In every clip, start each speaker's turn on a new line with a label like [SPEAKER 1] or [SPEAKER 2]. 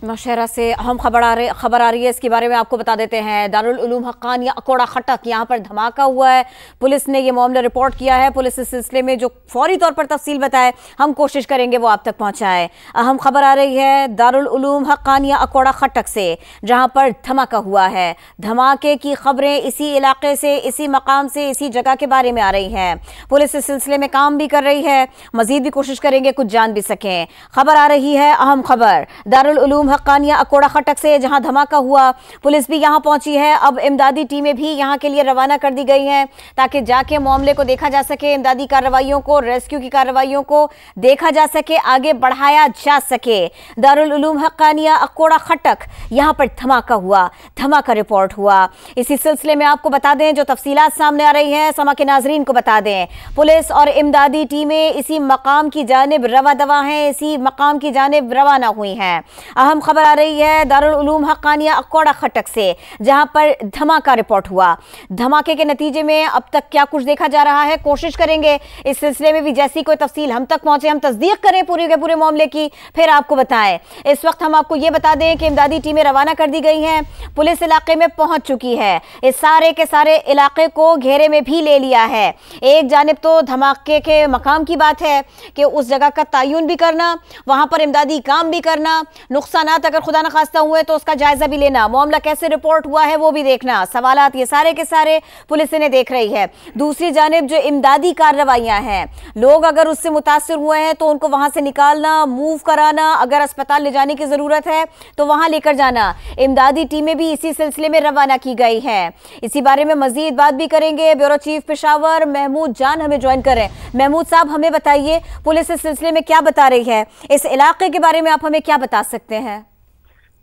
[SPEAKER 1] नौशहरा से अहम खबर आ रही है, इसके बारे में आपको बता देते हैं। दारुल उलूम हक्कानिया अकोड़ा खटक यहाँ पर धमाका हुआ है। पुलिस ने ये मामला रिपोर्ट किया है। पुलिस इस सिलसिले में जो फौरी तौर पर तफसील बताए हम कोशिश करेंगे वो आप तक पहुँचाएं। अहम खबर आ रही है दारुल उलूम हक्कानिया अकोड़ा खटक से, जहाँ पर धमाका हुआ है। धमाके की खबरें इसी इलाके से, इसी मकाम से, इसी जगह के बारे में आ रही हैं। पुलिस इस सिलसिले में काम भी कर रही है, मजीद भी कोशिश करेंगे कुछ जान भी सकें। खबर आ रही है अहम खबर दारुल उलूम हक्कानिया अकोड़ा खटक से, जहां धमाका हुआ। पुलिस भी यहां पहुंची है। अब इमदादी टीमें भी यहां के लिए रवाना कर दी गई हैं ताकि जाके मामले को देखा जा सके, इमदादी कार्रवाइयों को, रेस्क्यू की कार्रवाइयों को देखा जा सके, आगे बढ़ाया जा सके। दारुल उलूम हक्कानिया अकोड़ा खटक यहां पर धमाका हुआ, धमाका रिपोर्ट हुआ। इसी सिलसिले में आपको बता दें जो तफसीलात सामने आ रही हैं, समा के नाजरीन को बता दें। पुलिस और इमदादी टीमें इसी मकाम की जानिब रवा दवा हैं, इसी मकाम की जानिब रवाना हुई हैं। अहम खबर आ रही है दारुल उलूम हक्कानिया अकोड़ा खटक से, जहां पर धमाका रिपोर्ट हुआ। धमाके के नतीजे में अब तक क्या कुछ देखा जा रहा है, कोशिश करेंगे इस सिलसिले में भी जैसी कोई तफसील हम तक पहुंचे हम तस्दीक करें पूरे के पूरे मामले की, फिर आपको बताएं। इस वक्त हम आपको ये बता दें कि इमदादी टीमें रवाना कर दी गई हैं। पुलिस इलाके में पहुंच चुकी है। इस सारे के सारे इलाके को घेरे में भी ले लिया है। एक जानिब तो धमाके के मकाम की बात है कि उस जगह का तयन भी करना, वहां पर इमदादी काम भी करना, नुकसानात अगर खुदा न खास्ता हुए तो उसका जायजा भी लेना, मामला कैसे रिपोर्ट हुआ है वो भी देखना, सवालात ये सारे के सारे पुलिस इन्हें देख रही है। दूसरी जानिब जो इमदादी कार्रवाइयां हैं, लोग अगर उससे मुतासिर हुए हैं तो उनको वहां से निकालना, मूव कराना, अगर अस्पताल ले जाने की जरूरत है तो वहां लेकर जाना। इमदादी टीमें भी इसी सिलसिले में रवाना की गई हैं। इसी बारे में मजीद बात भी करेंगे। ब्यूरो चीफ पेशावर महमूद जान हमें ज्वाइन करें। महमूद साहब, हमें बताइए पुलिस इस सिलसिले में क्या बता रही है, इस इलाके के बारे में आप हमें क्या बता सकते हैं?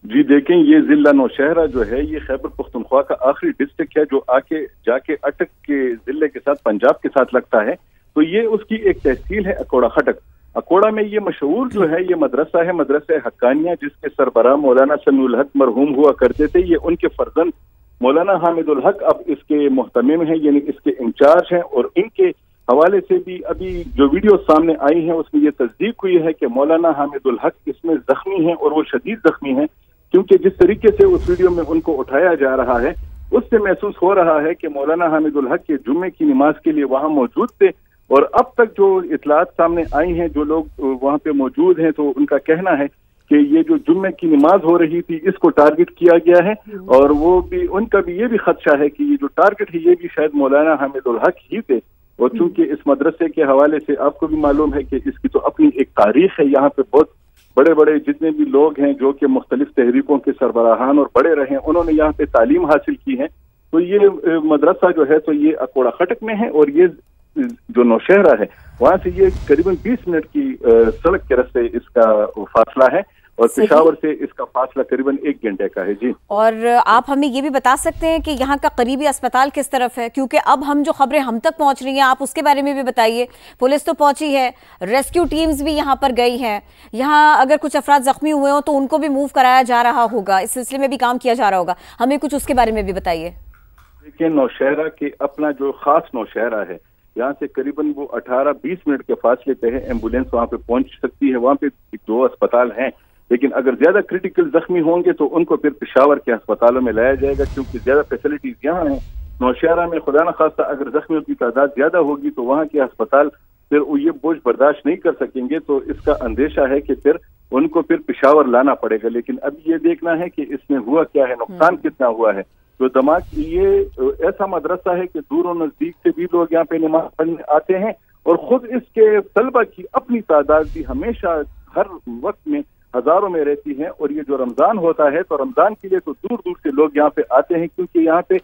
[SPEAKER 2] जी देखें, ये जिला नौशहरा जो है ये खैबर पख्तूनख्वा का आखिरी डिस्ट्रिक्ट है जो आके जाके अटक के जिले के साथ पंजाब के साथ लगता है। तो ये उसकी एक तहसील है अकोड़ा खटक। अकोड़ा में ये मशहूर जो है ये मदरसा है, मदरसा हक्कानिया, जिसके सरबराह मौलाना समीउल हक मरहूम हुआ करते थे। ये उनके फर्जंद मौलाना हामिदुल हक अब इसके मुहतमिम हैं, यानी इसके इंचार्ज हैं। और इनके हवाले से भी अभी जो वीडियो सामने आई है उसमें ये तस्दीक हुई है कि मौलाना हामिदुल हक इसमें जख्मी हैं और वो शदीद जख्मी हैं, क्योंकि जिस तरीके से उस वीडियो में उनको उठाया जा रहा है उससे महसूस हो रहा है कि मौलाना हामिदुल हक के जुम्मे की नमाज के लिए वहां मौजूद थे। और अब तक जो इतलात सामने आई हैं, जो लोग वहां पे मौजूद हैं, तो उनका कहना है कि ये जो जुम्मे की नमाज हो रही थी इसको टारगेट किया गया है। और वो भी उनका भी ये भी खदशा है कि ये जो टारगेट है ये भी शायद मौलाना हामिदुल हक ही थे। और चूंकि इस मदरसे के हवाले से आपको भी मालूम है कि इसकी तो अपनी एक तारीख है, यहाँ पे बहुत बड़े बड़े जितने भी लोग हैं जो कि मुख्तलिफ तहरीकों के सरबराहान और बड़े रहे, उन्होंने यहाँ पे तालीम हासिल की है। तो ये मदरसा जो है तो ये अकोड़ा खटक में है, और ये जो नौशहरा है वहां से ये करीबन 20 मिनट की सड़क के रास्ते इसका फासला है, और पेशावर से इसका फासला करीबन 1 घंटे का है। जी, और
[SPEAKER 1] आप हमें ये भी बता सकते हैं कि यहाँ का करीबी अस्पताल किस तरफ है, क्योंकि अब हम जो खबरें हम तक पहुँच रही हैं आप उसके बारे में भी बताइए। पुलिस तो पहुंची है, रेस्क्यू टीम्स भी यहाँ पर गई हैं, यहाँ अगर कुछ अफराद जख्मी हुए हो तो उनको भी मूव कराया जा रहा होगा, इस सिलसिले में भी काम किया जा रहा होगा, हमें कुछ उसके बारे में भी बताइए।
[SPEAKER 2] देखिए, नौशहरा के अपना जो खास नौशहरा है, यहाँ से करीबन वो 18-20 मिनट के फासले पे है, एम्बुलेंस वहाँ पे पहुंच सकती है। वहाँ पे 2 अस्पताल हैं, लेकिन अगर ज्यादा क्रिटिकल जख्मी होंगे तो उनको फिर पेशावर के अस्पतालों में लाया जाएगा, क्योंकि ज्यादा फैसिलिटीज यहाँ हैं। नौशहरा में खुदा न खास्ता अगर जख्मियों की तादाद ज्यादा होगी तो वहाँ के अस्पताल फिर ये बोझ बर्दाश्त नहीं कर सकेंगे, तो इसका अंदेशा है कि फिर उनको फिर पेशावर लाना पड़ेगा। लेकिन अब ये देखना है कि इसमें हुआ क्या है, नुकसान कितना हुआ है। तो धमाके ये ऐसा मदरसा है कि दूर और नजदीक से भी लोग यहाँ पे नमाज पढ़ने आते हैं, और खुद इसके तलबा की अपनी तादाद भी हमेशा हर वक्त में हजारों में रहती है। और ये जो रमजान होता है तो रमजान के लिए तो दूर दूर से लोग यहाँ पे आते हैं, क्योंकि यहाँ पे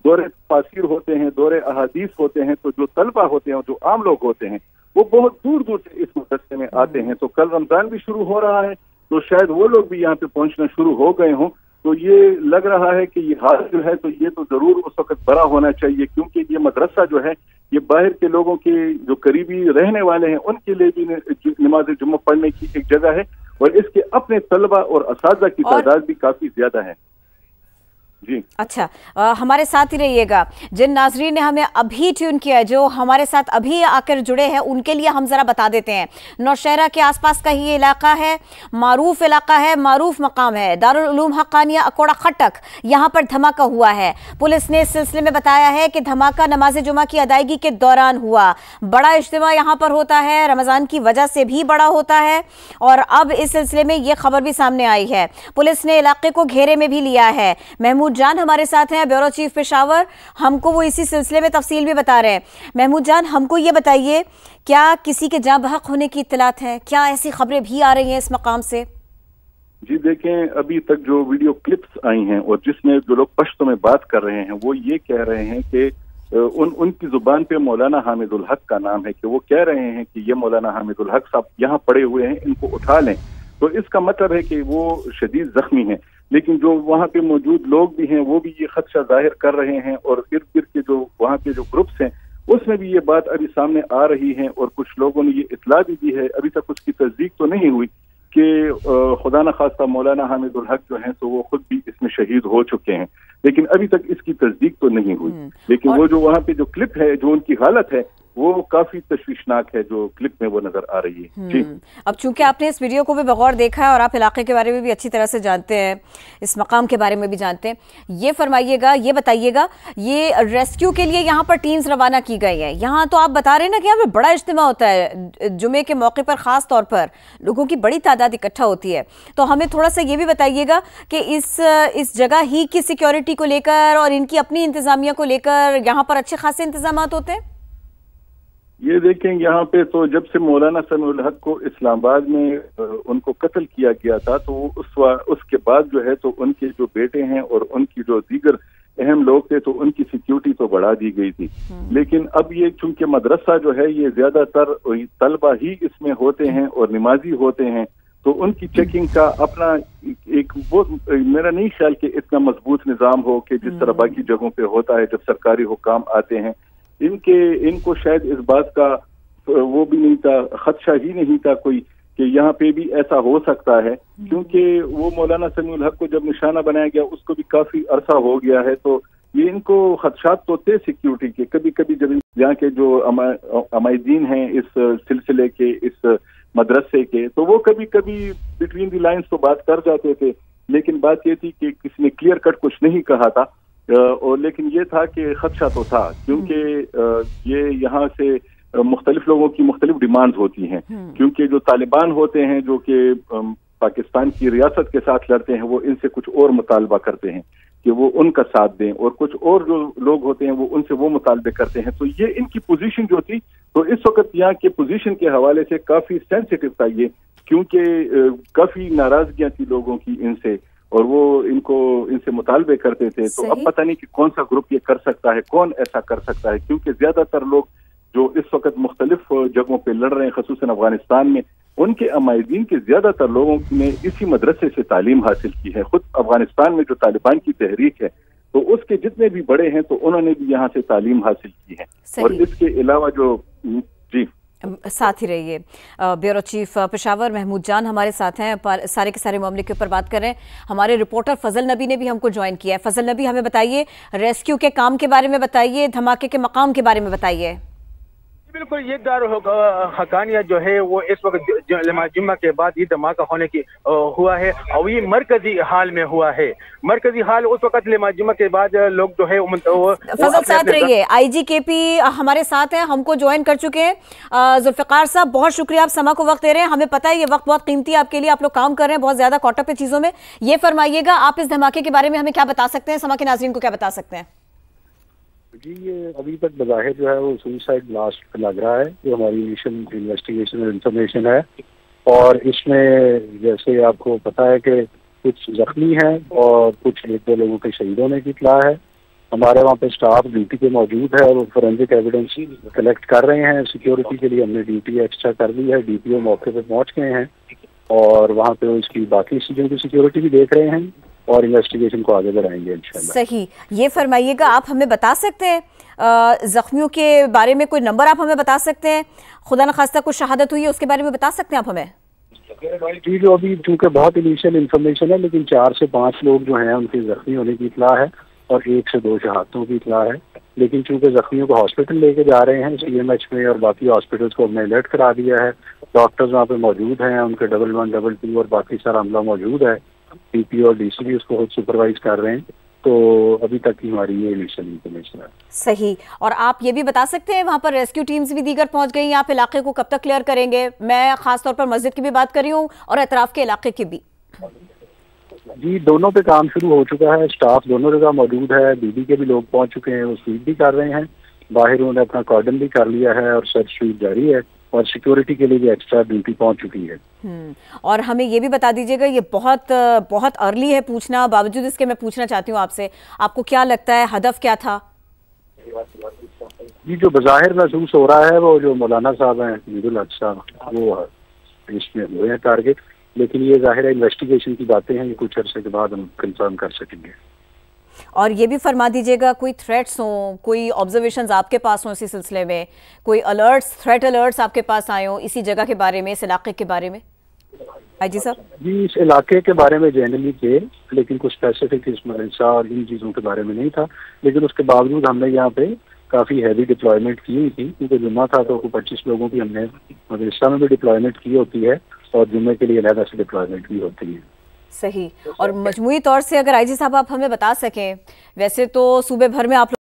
[SPEAKER 2] दौरे तफसीर होते हैं, दौरे अहादीस होते हैं। तो जो तलबा होते हैं, जो आम लोग होते हैं, वो बहुत दूर दूर से इस मदरसे में आते हैं। तो कल रमजान भी शुरू हो रहा है, तो शायद वो लोग भी यहाँ पे पहुंचना शुरू हो गए हों। तो ये लग रहा है कि ये हाल जो है तो ये तो जरूर उस वक्त बड़ा होना चाहिए, क्योंकि ये मदरसा जो है ये बाहर के लोगों के जो करीबी रहने वाले हैं उनके लिए भी नमाज जुम्मा पढ़ने की एक जगह है, और इसके अपने तलबा और असातिज़ा की तादाद भी काफी ज्यादा है। जी
[SPEAKER 1] अच्छा, हमारे साथ ही रहिएगा। जिन नाजरीन ने हमें अभी ट्यून किया है, जो हमारे साथ अभी आकर जुड़े हैं, उनके लिए हम जरा बता देते हैं। नौशहरा के आसपास का ही इलाका है, मारूफ इलाका है, मारूफ मकाम है, दारुल उलूम हक्कानिया अकोड़ा खटक, यहाँ पर धमाका हुआ है। पुलिस ने इस सिलसिले में बताया है कि धमाका नमाज जुमा की अदायगी के दौरान हुआ। बड़ा इज्तिमा यहाँ पर होता है, रमजान की वजह से भी बड़ा होता है, और अब इस सिलसिले में ये खबर भी सामने आई है। पुलिस ने इलाके को घेरे में भी लिया है। महमूद जान हमारे साथ हैं, ब्यूरो चीफ पेशावर, हमको वो इसी सिलसिले में तफसील भी बता रहे हैं। महमूद जान, हमको ये बताइए, क्या किसी के जाँ बहक होने की इत्तलात है? क्या ऐसी खबरें भी आ रही हैं इस मकाम से?
[SPEAKER 2] जी देखें, अभी तक जो वीडियो क्लिप्स आई हैं और जिसमें जो लोग पश्तो में बात कर रहे हैं, वो ये कह रहे हैं कि उनकी जुबान पे मौलाना हामिदुल हक का नाम है, कि वो कह रहे हैं कि ये मौलाना हामिदुल हक साहब यहाँ पड़े हुए हैं, इनको उठा लें। तो इसका मतलब है कि वो शदीद जख्मी हैं। लेकिन जो वहाँ पे मौजूद लोग भी हैं, वो भी ये खदशा जाहिर कर रहे हैं, और इर्द गिर्द के जो वहाँ के जो ग्रुप्स हैं, उसमें भी ये बात अभी सामने आ रही है, और कुछ लोगों ने ये इतला भी दी है। अभी तक उसकी तस्दीक तो नहीं हुई कि खुदा न खास्ता मौलाना हामिदुल हक जो हैं तो वो खुद भी इसमें शहीद हो चुके हैं, लेकिन अभी तक इसकी तस्दीक तो नहीं हुई। लेकिन वो जो वहाँ पे जो क्लिप है, जो उनकी हालत है, वो काफी तशवीशनाक है, जो क्लिप में वो नजर आ रही है। जी,
[SPEAKER 1] अब चूंकि आपने इस वीडियो को भी बगौर देखा है और आप इलाके के बारे में भी अच्छी तरह से जानते हैं, इस मकाम के बारे में भी जानते हैं, ये फरमाइएगा, ये बताइएगा, ये रेस्क्यू के लिए यहाँ पर टीम्स रवाना की गई है। यहाँ तो आप बता रहे हैं ना कि यहाँ पे बड़ा इज्तिमा होता है, जुमे के मौके पर खास तौर पर लोगों की बड़ी तादाद इकट्ठा होती है। तो हमें थोड़ा सा ये भी बताइएगा कि इस जगह ही की सिक्योरिटी को लेकर और इनकी अपनी इंतजामिया को लेकर यहाँ पर अच्छे खासे इंतजाम होते हैं।
[SPEAKER 2] ये देखें, यहाँ पे तो जब से मौलाना समीउल हक को इस्लामाबाद में उनको कत्ल किया गया था, तो उसके बाद जो है तो उनके जो बेटे हैं और उनकी जो दीगर अहम लोग थे, तो उनकी सिक्योरिटी तो बढ़ा दी गई थी। लेकिन अब ये चूंकि मदरसा जो है, ये ज्यादातर तलबा ही इसमें होते हैं और नमाजी होते हैं, तो उनकी चेकिंग का अपना एक वो मेरा नहीं ख्याल कि इतना मजबूत निज़ाम हो कि जिस तरह बाकी जगहों पे होता है जब सरकारी हुकाम आते हैं। इनको शायद इस बात का वो भी नहीं था, खदशा ही नहीं था कोई कि यहाँ पे भी ऐसा हो सकता है, क्योंकि वो मौलाना समीउल हक को जब निशाना बनाया गया उसको भी काफी अरसा हो गया है। तो ये इनको खदशात तो थे सिक्योरिटी के। कभी कभी जब यहाँ के जो अमायदीन हैं इस सिलसिले के, इस मदरसे के, तो वो कभी कभी बिटवीन द लाइन्स तो बात कर जाते थे, लेकिन बात ये थी कि किसी ने क्लियर कट कुछ नहीं कहा था। और लेकिन ये था कि खदशा तो था, क्योंकि ये यहाँ से मुख्तलिफ लोगों की मुख्तलिफ डिमांड्स होती हैं, क्योंकि जो तालिबान होते हैं जो कि पाकिस्तान की रियासत के साथ लड़ते हैं, वो इनसे कुछ और मुतालबा करते हैं कि वो उनका साथ दें, और कुछ और जो लोग होते हैं वो उनसे वो मुतालबे करते हैं। तो ये इनकी पोजीशन जो थी, तो इस वक्त यहाँ के पोजीशन के हवाले से काफी सेंसिटिव था ये, क्योंकि काफी नाराजगियां थी लोगों की इनसे, और वो इनसे मुतालबे करते थे। तो अब पता नहीं कि कौन सा ग्रुप ये कर सकता है, कौन ऐसा कर सकता है, क्योंकि ज्यादातर लोग जो इस वक्त मुख्तलिफ जगहों पे लड़ रहे हैं, खसूसन अफगानिस्तान में, उनके अमायदीन के ज्यादातर लोगों ने इसी मदरसे से तालीम हासिल की है। खुद अफगानिस्तान में जो तालिबान की तहरीक है, तो उसके जितने भी बड़े हैं तो उन्होंने भी यहाँ से तालीम हासिल की है। और इसके अलावा जो जी
[SPEAKER 1] साथ ही रहिए, ब्यूरो चीफ पेशावर महमूद जान हमारे साथ हैं, सारे के सारे मामले के ऊपर बात कर रहे हैं। हमारे रिपोर्टर फजल नबी ने भी हमको ज्वाइन किया है। फजल नबी, हमें बताइए, रेस्क्यू के काम के बारे में बताइए, धमाके के मकाम के बारे में बताइए।
[SPEAKER 3] बिल्कुल, ये दारुल हक्कानिया जो है वो इस वक्त नमाज जुम्मा के बाद ये धमाका होने की हुआ है, और ये मरकजी हाल में हुआ है। मरकजी हाल उस वक्त नमाज जुम्मा के बाद लोग जो है
[SPEAKER 1] फजल साथ रहिए, IGKP हमारे साथ हैं, हमको ज्वाइन कर चुके हैं। जुल्फिकार साहब, बहुत शुक्रिया, आप समा को वक्त दे रहे हैं। हमें पता है ये वक्त बहुत कीमती है आपके लिए, आप लोग काम कर रहे हैं बहुत ज्यादा कॉटअप चीजों में। ये फरमाइएगा, आप इस धमाके के बारे में हमें क्या बता सकते हैं, समा के नाज़रीन को क्या बता सकते हैं?
[SPEAKER 4] जी, ये अभी तक बज़ाहिर जो है वो सुसाइड ब्लास्ट लग रहा है, जो हमारी इनिशियल इन्वेस्टिगेशन और इंफॉर्मेशन है। और इसमें जैसे आपको पता है कि कुछ जख्मी हैं और कुछ एक दो लोगों के शहीद होने की इत्तला है। हमारे वहाँ पे स्टाफ ड्यूटी पे मौजूद है, वो फोरेंसिक एविडेंस कलेक्ट कर रहे हैं। सिक्योरिटी के लिए हमने ड्यूटी एक्स्ट्रा कर दी है, DPO मौके पे पहुँच गए हैं और वहाँ पे उसकी बाकी चीज़ों की सिक्योरिटी भी देख रहे हैं और इन्वेस्टिगेशन को आगे बढ़ाएंगे इंशाल्लाह।
[SPEAKER 1] सही, ये फरमाइएगा, आप हमें बता सकते हैं जख्मियों के बारे में कोई नंबर आप हमें बता सकते हैं? खुदा न खास्ता कुछ शहादत हुई है उसके बारे में बता सकते हैं आप हमें?
[SPEAKER 4] جی جو ابھی چونکہ بہت انیشیل انفارمیشن ہے، لیکن 4 سے 5 لوگ جو ہیں ان کے زخمی ہونے کی اطلاع ہے اور 1 سے 2 شہادتوں کی اطلاع ہے، لیکن چونکہ زخمیوں کو ہاسپٹل لے کے جا رہے ہیں CMH میں اور باقی ہاسپٹلس کو ہم نے الرٹ کرا دیا ہے، ڈاکٹرز وہاں پہ موجود ہیں، ان کے 11 22 اور باقی سارا عملہ موجود ہے، DP اور DC بھی اس کو خود سپروائز کر رہے ہیں، تو ابھی تک کی ہماری یہ انیشیل انفارمیشن ہے۔
[SPEAKER 1] صحیح، اور آپ یہ بھی بتا سکتے ہیں وہاں پر ریسکیو ٹیمز بھی دیگر پہنچ گئی ہیں، آپ علاقے کو کب تک کلیئر کریں گے؟ میں خاص طور پر مسجد کی بھی بات کر رہی ہوں اور اطراف کے علاقے کی بھی۔
[SPEAKER 4] جی دونوں پہ کام شروع ہو چکا ہے، اسٹاف دونوں جگہ موجود ہے، BD کے بھی لوگ پہنچ چکے ہیں، وہ سویپ بھی کر رہے ہیں، باہر انہوں نے اپنا کارڈن بھی کر لیا ہے اور سرچ سویپ جاری ہے، اور سیکیورٹی کے لیے بھی ایکسٹرا ڈیوٹی پہنچ چکی ہے۔
[SPEAKER 1] اور ہمیں یہ بھی بتا دیجیے گا، یہ بہت ارلی ہے پوچھنا، باوجود اس کے میں پوچھنا چاہتی ہوں آپ سے، آپ کو کیا لگتا ہے ہدف کیا تھا؟
[SPEAKER 4] جی جو بظاہر محسوس ہو رہا ہے وہ جو مولانا صاحب ہیں عید الحق صاحب، وہ اس میں ہوئے ہیں ٹارگیٹ، لیکن یہ ظاہر ہے انویسٹیگیشن کی باتیں ہیں، یہ کچھ عرصے کے بعد ہم کنفرم کر سکیں گے۔
[SPEAKER 1] اور یہ بھی فرما دیجیے گا کوئی تھریٹس ہوں، کوئی آبزرویشنز آپ کے پاس ہوں اسی سلسلے میں، کوئی تھریٹ الرٹس آپ کے پاس آئے ہوں اسی جگہ کے بارے میں، اس علاقے کے بارے میں؟ جی صاحب
[SPEAKER 4] جی اس علاقے کے بارے میں جنرلی تھے، لیکن کچھ اسپیسیفک اس مدرسہ اور ان چیزوں کے بارے میں نہیں تھا، لیکن اس کے باوجود ہم نے یہاں پہ کافی ہیوی ڈپلائمنٹ کی ہوئی تھی، کیونکہ جمعہ تھا تو 25 لوگوں کی ہم نے مدرسہ میں بھی ڈپلائمنٹ کی ہوتی ہے اور جمعے کے لیے علیحدہ سے ڈپلائمنٹ بھی ہوتی ہے۔
[SPEAKER 1] صحیح، اور مجموعی طور سے اگر IG صاحب آپ ہمیں بتا سکیں، ویسے تو صوبے بھر میں آپ